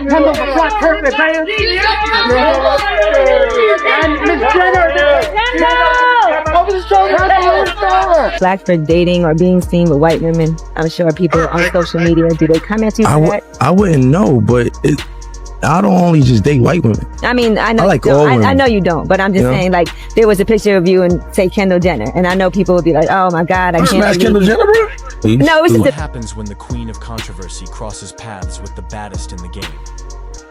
Kendall the Black Carpet, man. And Miss Jenner. Over the shoulder. Black for dating or being seen with white women. I'm sure people on social media, do they come at you for that? I wouldn't know, but I don't only just date white women. I mean, I know I like you don't. all women. I know you don't, but I'm just saying, like, there was a picture of you and say Kendall Jenner, and I know people would be like, "Oh my God, I can't." Smash Kendall Jenner, bro. No, it's What just happens when the queen of controversy crosses paths with the baddest in the game?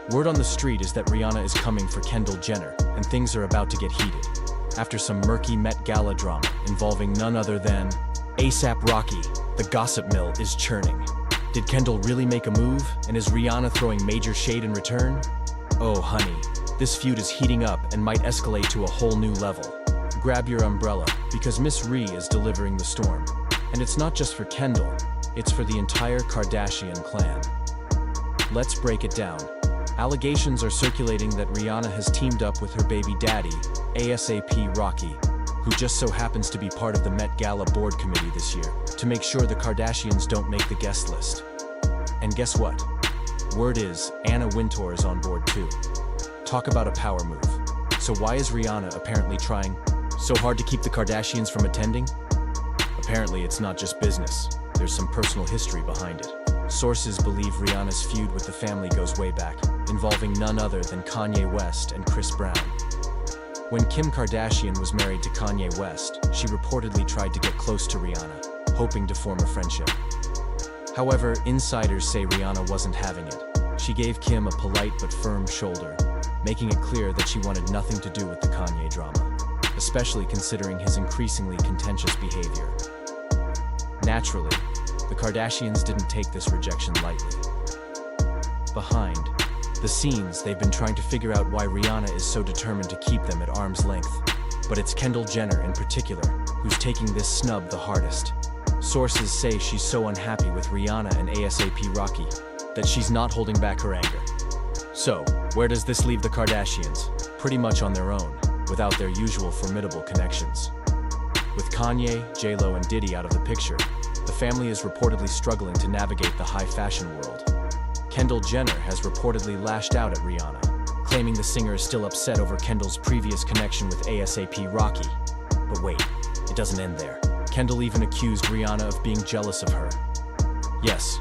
Word on the street is that Rihanna is coming for Kendall Jenner, and things are about to get heated. After some murky Met Gala drama involving none other than A$AP Rocky, the gossip mill is churning. Did Kendall really make a move, and is Rihanna throwing major shade in return? Oh honey, this feud is heating up and might escalate to a whole new level. Grab your umbrella, because Miss Rhi is delivering the storm. And it's not just for Kendall, it's for the entire Kardashian clan. Let's break it down. Allegations are circulating that Rihanna has teamed up with her baby daddy, A$AP Rocky, who just so happens to be part of the Met Gala board committee this year, to make sure the Kardashians don't make the guest list. And guess what? Word is, Anna Wintour is on board too. Talk about a power move. So why is Rihanna apparently trying so hard to keep the Kardashians from attending? Apparently it's not just business. There's some personal history behind it. Sources believe Rihanna's feud with the family goes way back, involving none other than Kanye West and Chris Brown. When Kim Kardashian was married to Kanye West, she reportedly tried to get close to Rihanna, hoping to form a friendship. However, insiders say Rihanna wasn't having it. She gave Kim a polite but firm shoulder, making it clear that she wanted nothing to do with the Kanye drama, especially considering his increasingly contentious behavior. Naturally, the Kardashians didn't take this rejection lightly. Behind the scenes, they've been trying to figure out why Rihanna is so determined to keep them at arm's length. But it's Kendall Jenner in particular who's taking this snub the hardest. Sources say she's so unhappy with Rihanna and A$AP Rocky that she's not holding back her anger. So, where does this leave the Kardashians? Pretty much on their own, without their usual formidable connections. With Kanye, J-Lo, and Diddy out of the picture, the family is reportedly struggling to navigate the high fashion world. Kendall Jenner has reportedly lashed out at Rihanna, claiming the singer is still upset over Kendall's previous connection with A$AP Rocky. But wait, it doesn't end there. Kendall even accused Rihanna of being jealous of her. Yes,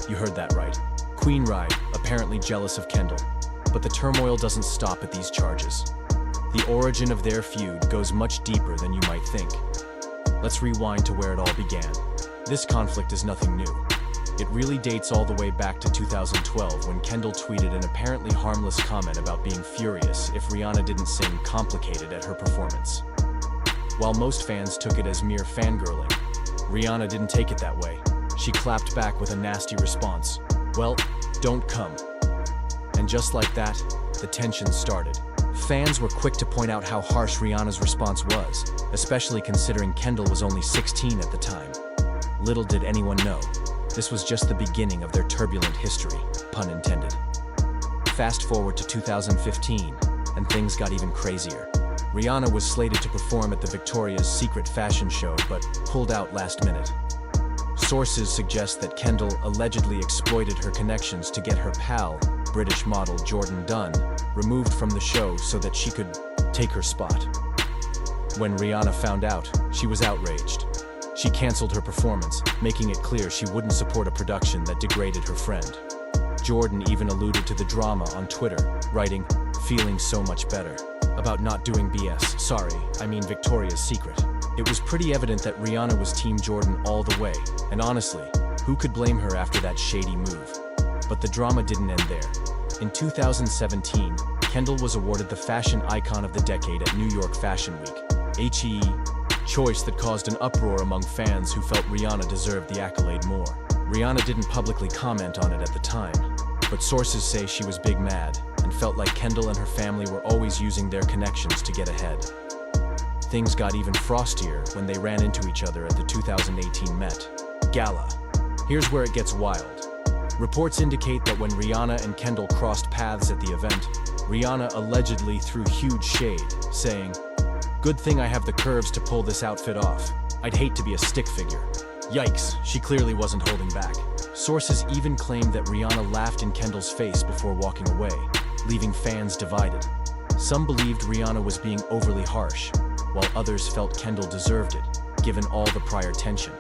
you heard that right. Queen Rhi apparently jealous of Kendall. But the turmoil doesn't stop at these charges. The origin of their feud goes much deeper than you might think. Let's rewind to where it all began. This conflict is nothing new. It really dates all the way back to 2012 when Kendall tweeted an apparently harmless comment about being furious if Rihanna didn't sing Complicated at her performance. While most fans took it as mere fangirling, Rihanna didn't take it that way. She clapped back with a nasty response. Well, don't come. And just like that, the tension started. Fans were quick to point out how harsh Rihanna's response was, especially considering Kendall was only 16 at the time. Little did anyone know, this was just the beginning of their turbulent history, pun intended. Fast forward to 2015, and things got even crazier. Rihanna was slated to perform at the Victoria's Secret fashion show, but pulled out last minute. Sources suggest that Kendall allegedly exploited her connections to get her pal, British model Jordan Dunn, removed from the show so that she could take her spot. When Rihanna found out, she was outraged. She canceled her performance, making it clear she wouldn't support a production that degraded her friend. Jordan even alluded to the drama on Twitter, writing, "Feeling so much better about not doing BS. Sorry, I mean Victoria's Secret." It was pretty evident that Rihanna was Team Jordan all the way, and honestly, who could blame her after that shady move? But the drama didn't end there. In 2017, Kendall was awarded the Fashion Icon of the Decade at New York Fashion Week, HE, choice that caused an uproar among fans who felt Rihanna deserved the accolade more. Rihanna didn't publicly comment on it at the time, but sources say she was big mad and felt like Kendall and her family were always using their connections to get ahead. Things got even frostier when they ran into each other at the 2018 Met Gala. Here's where it gets wild. Reports indicate that when Rihanna and Kendall crossed paths at the event, Rihanna allegedly threw huge shade, saying, "Good thing I have the curves to pull this outfit off. I'd hate to be a stick figure." Yikes, she clearly wasn't holding back. Sources even claimed that Rihanna laughed in Kendall's face before walking away, leaving fans divided. Some believed Rihanna was being overly harsh, while others felt Kendall deserved it, given all the prior tension.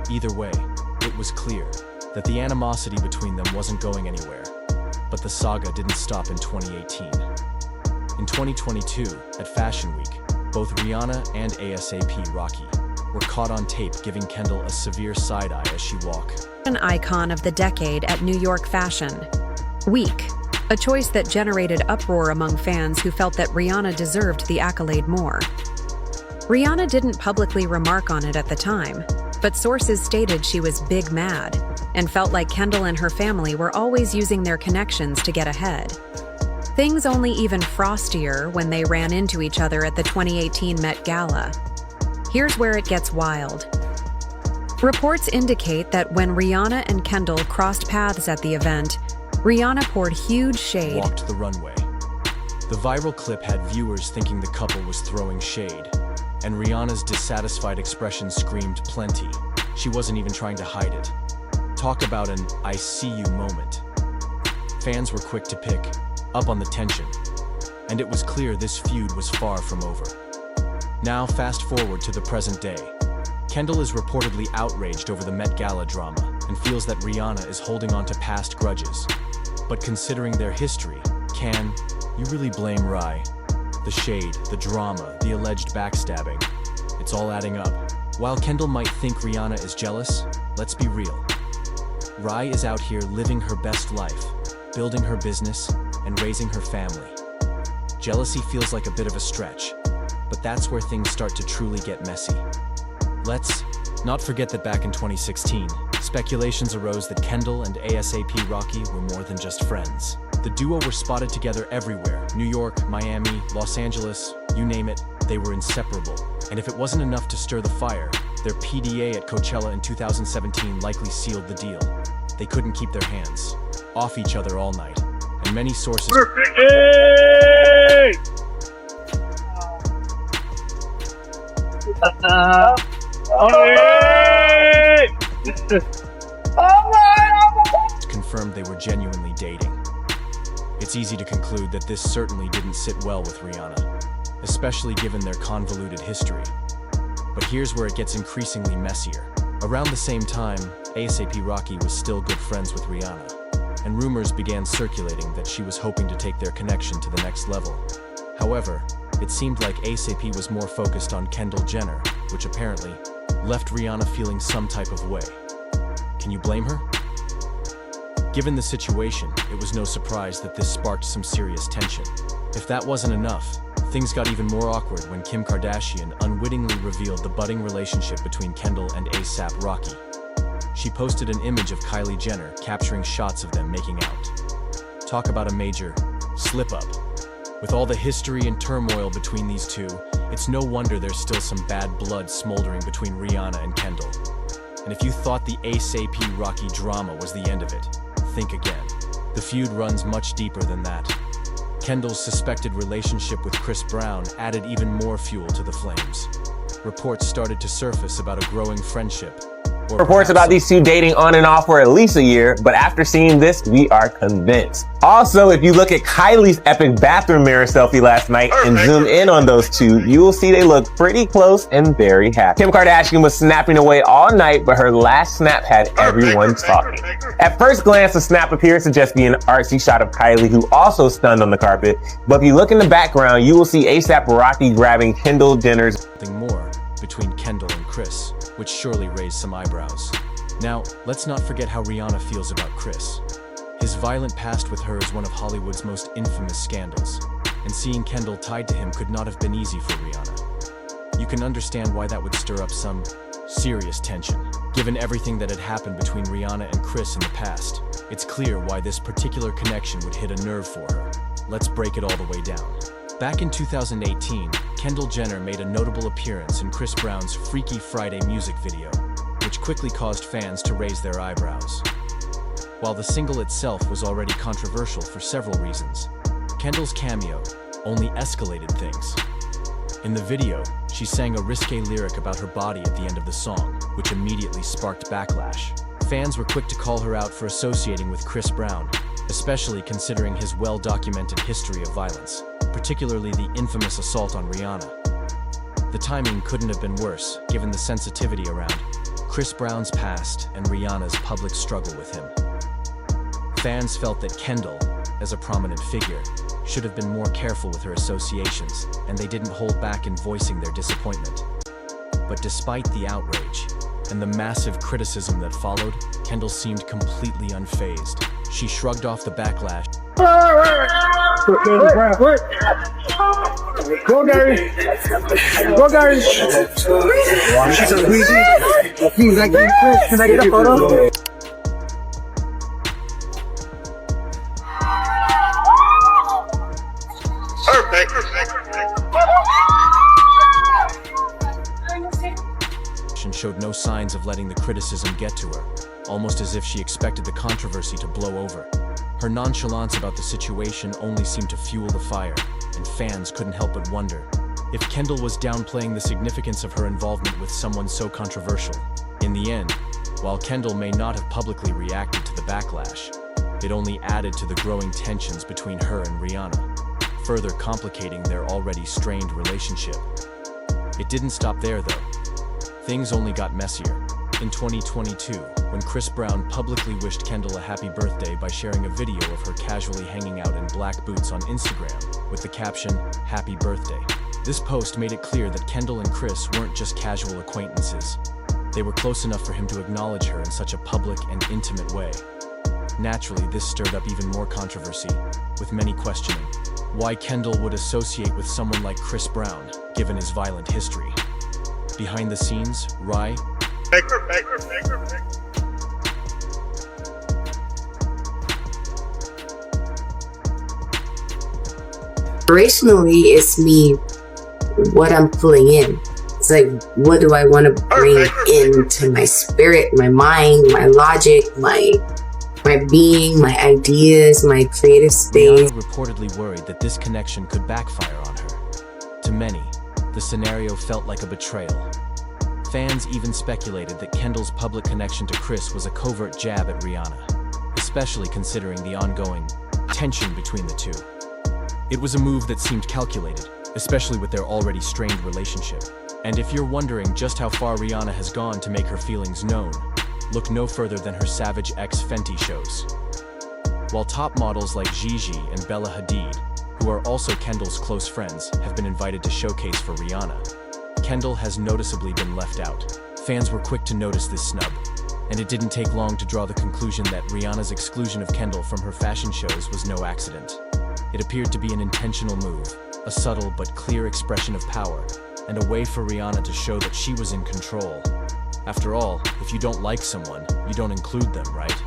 Either way, it was clear that the animosity between them wasn't going anywhere. But the saga didn't stop in 2018. In 2022, at Fashion Week, both Rihanna and ASAP Rocky were caught on tape giving Kendall a severe side-eye as she walked. An icon of the decade at New York Fashion Week, a choice that generated uproar among fans who felt that Rihanna deserved the accolade more. Rihanna didn't publicly remark on it at the time, but sources stated she was big mad and felt like Kendall and her family were always using their connections to get ahead. Things only even frostier when they ran into each other at the 2018 Met Gala. Here's where it gets wild. Reports indicate that when Rihanna and Kendall crossed paths at the event, Rihanna poured huge shade. Walked the runway. The viral clip had viewers thinking the couple was throwing shade, and Rihanna's dissatisfied expression screamed plenty. She wasn't even trying to hide it. Talk about an "I see you" moment. Fans were quick to pick up on the tension, and it was clear this feud was far from over. Now fast forward to the present day. Kendall is reportedly outraged over the Met Gala drama and feels that Rihanna is holding on to past grudges. But considering their history, can you really blame Rye? The shade, the drama, the alleged backstabbing, it's all adding up. While Kendall might think Rihanna is jealous, let's be real. Rye is out here living her best life, building her business, and raising her family. Jealousy feels like a bit of a stretch, but that's where things start to truly get messy. Let's not forget that back in 2016, speculations arose that Kendall and ASAP Rocky were more than just friends. The duo were spotted together everywhere: New York, Miami, Los Angeles, you name it, they were inseparable. And if it wasn't enough to stir the fire, their PDA at Coachella in 2017 likely sealed the deal. They couldn't keep their hands off each other all night, and many sources... confirmed they were genuinely dating. It's easy to conclude that this certainly didn't sit well with Rihanna, especially given their convoluted history. But here's where it gets increasingly messier. Around the same time, ASAP Rocky was still good friends with Rihanna, and rumors began circulating that she was hoping to take their connection to the next level. However, it seemed like ASAP was more focused on Kendall Jenner, which apparently left Rihanna feeling some type of way. Can you blame her? Given the situation, it was no surprise that this sparked some serious tension. If that wasn't enough, things got even more awkward when Kim Kardashian unwittingly revealed the budding relationship between Kendall and ASAP Rocky. She posted an image of Kylie Jenner capturing shots of them making out. Talk about a major slip-up. With all the history and turmoil between these two, it's no wonder there's still some bad blood smoldering between Rihanna and Kendall. And if you thought the ASAP Rocky drama was the end of it, think again. The feud runs much deeper than that. Kendall's suspected relationship with Chris Brown added even more fuel to the flames. Reports started to surface about a growing friendship. Reports about these two dating on and off for at least a year, but after seeing this, we are convinced. Also, if you look at Kylie's epic bathroom mirror selfie last night and zoom in on those two, you will see they look pretty close and very happy. Kim Kardashian was snapping away all night, but her last snap had everyone talking. At first glance, the snap appears to just be an artsy shot of Kylie, who also stunned on the carpet, but if you look in the background, you will see ASAP Rocky grabbing Kendall Jenner's... Something more between Kendall and Chris, which surely raised some eyebrows. Now, let's not forget how Rihanna feels about Chris. His violent past with her is one of Hollywood's most infamous scandals, and seeing Kendall tied to him could not have been easy for Rihanna. You can understand why that would stir up some serious tension. Given everything that had happened between Rihanna and Chris in the past, it's clear why this particular connection would hit a nerve for her. Let's break it all the way down. Back in 2018, Kendall Jenner made a notable appearance in Chris Brown's Freaky Friday music video, which quickly caused fans to raise their eyebrows. While the single itself was already controversial for several reasons, Kendall's cameo only escalated things. In the video, she sang a risque lyric about her body at the end of the song, which immediately sparked backlash. Fans were quick to call her out for associating with Chris Brown, especially considering his well-documented history of violence, particularly the infamous assault on Rihanna. The timing couldn't have been worse, given the sensitivity around Chris Brown's past and Rihanna's public struggle with him. Fans felt that Kendall, as a prominent figure, should have been more careful with her associations, and they didn't hold back in voicing their disappointment. But despite the outrage and the massive criticism that followed, Kendall seemed completely unfazed. She shrugged off the backlash. Go, Gary. Go, Gary. Can I get a photo? And showed no signs of letting the criticism get to her, almost as if she expected the controversy to blow over. Her nonchalance about the situation only seemed to fuel the fire, and fans couldn't help but wonder if Kendall was downplaying the significance of her involvement with someone so controversial. In the end, while Kendall may not have publicly reacted to the backlash, it only added to the growing tensions between her and Rihanna, further complicating their already strained relationship. It didn't stop there, though. Things only got messier. In 2022, when Chris Brown publicly wished Kendall a happy birthday by sharing a video of her casually hanging out in black boots on Instagram with the caption, "Happy Birthday." This post made it clear that Kendall and Chris weren't just casual acquaintances. They were close enough for him to acknowledge her in such a public and intimate way. Naturally, this stirred up even more controversy, with many questioning why Kendall would associate with someone like Chris Brown, given his violent history. Behind the scenes, Rye. Operationally, it's me, what I'm pulling in. It's like, what do I want to bring into my spirit, my mind, my logic, my being, my ideas, my creative space. Rihanna reportedly worried that this connection could backfire on her. To many, the scenario felt like a betrayal. Fans even speculated that Kendall's public connection to Chris was a covert jab at Rihanna, especially considering the ongoing tension between the two. It was a move that seemed calculated, especially with their already strained relationship. And if you're wondering just how far Rihanna has gone to make her feelings known, look no further than her Savage X Fenty shows. While top models like Gigi and Bella Hadid, who are also Kendall's close friends, have been invited to showcase for Rihanna, Kendall has noticeably been left out. Fans were quick to notice this snub, and it didn't take long to draw the conclusion that Rihanna's exclusion of Kendall from her fashion shows was no accident. It appeared to be an intentional move, a subtle but clear expression of power, and a way for Rihanna to show that she was in control. After all, if you don't like someone, you don't include them, right?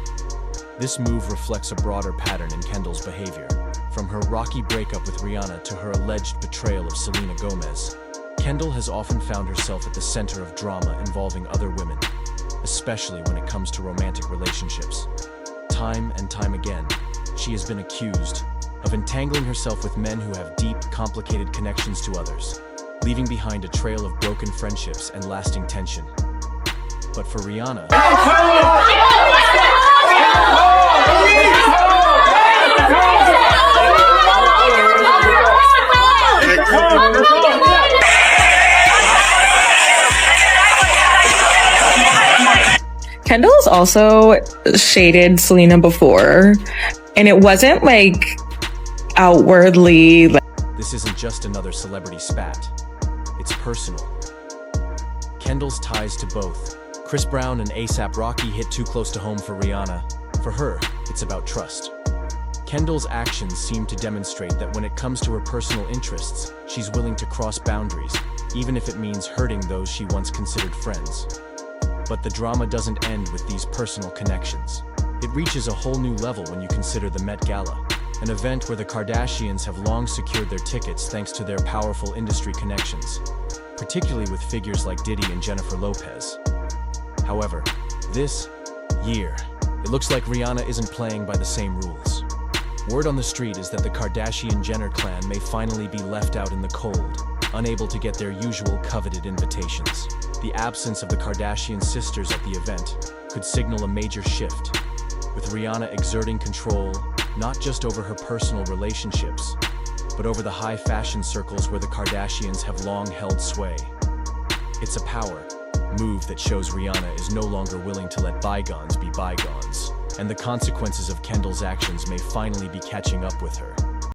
This move reflects a broader pattern in Kendall's behavior, from her rocky breakup with Rihanna to her alleged betrayal of Selena Gomez. Kendall has often found herself at the center of drama involving other women, especially when it comes to romantic relationships. Time and time again, she has been accused of entangling herself with men who have deep, complicated connections to others, leaving behind a trail of broken friendships and lasting tension. But for Rihanna, Kendall's also shaded Selena before, and it wasn't like outwardly. this isn't just another celebrity spat. It's personal. Kendall's ties to both Chris Brown and A$AP Rocky hit too close to home for Rihanna. For her, it's about trust. Kendall's actions seem to demonstrate that when it comes to her personal interests, she's willing to cross boundaries, even if it means hurting those she once considered friends. But the drama doesn't end with these personal connections. It reaches a whole new level when you consider the Met Gala, an event where the Kardashians have long secured their tickets thanks to their powerful industry connections, particularly with figures like Diddy and Jennifer Lopez. However, this year, it looks like Rihanna isn't playing by the same rules. Word on the street is that the Kardashian-Jenner clan may finally be left out in the cold, unable to get their usual coveted invitations. The absence of the Kardashian sisters at the event could signal a major shift, with Rihanna exerting control not just over her personal relationships, but over the high fashion circles where the Kardashians have long held sway. It's a power move that shows Rihanna is no longer willing to let bygones be bygones, and the consequences of Kendall's actions may finally be catching up with her.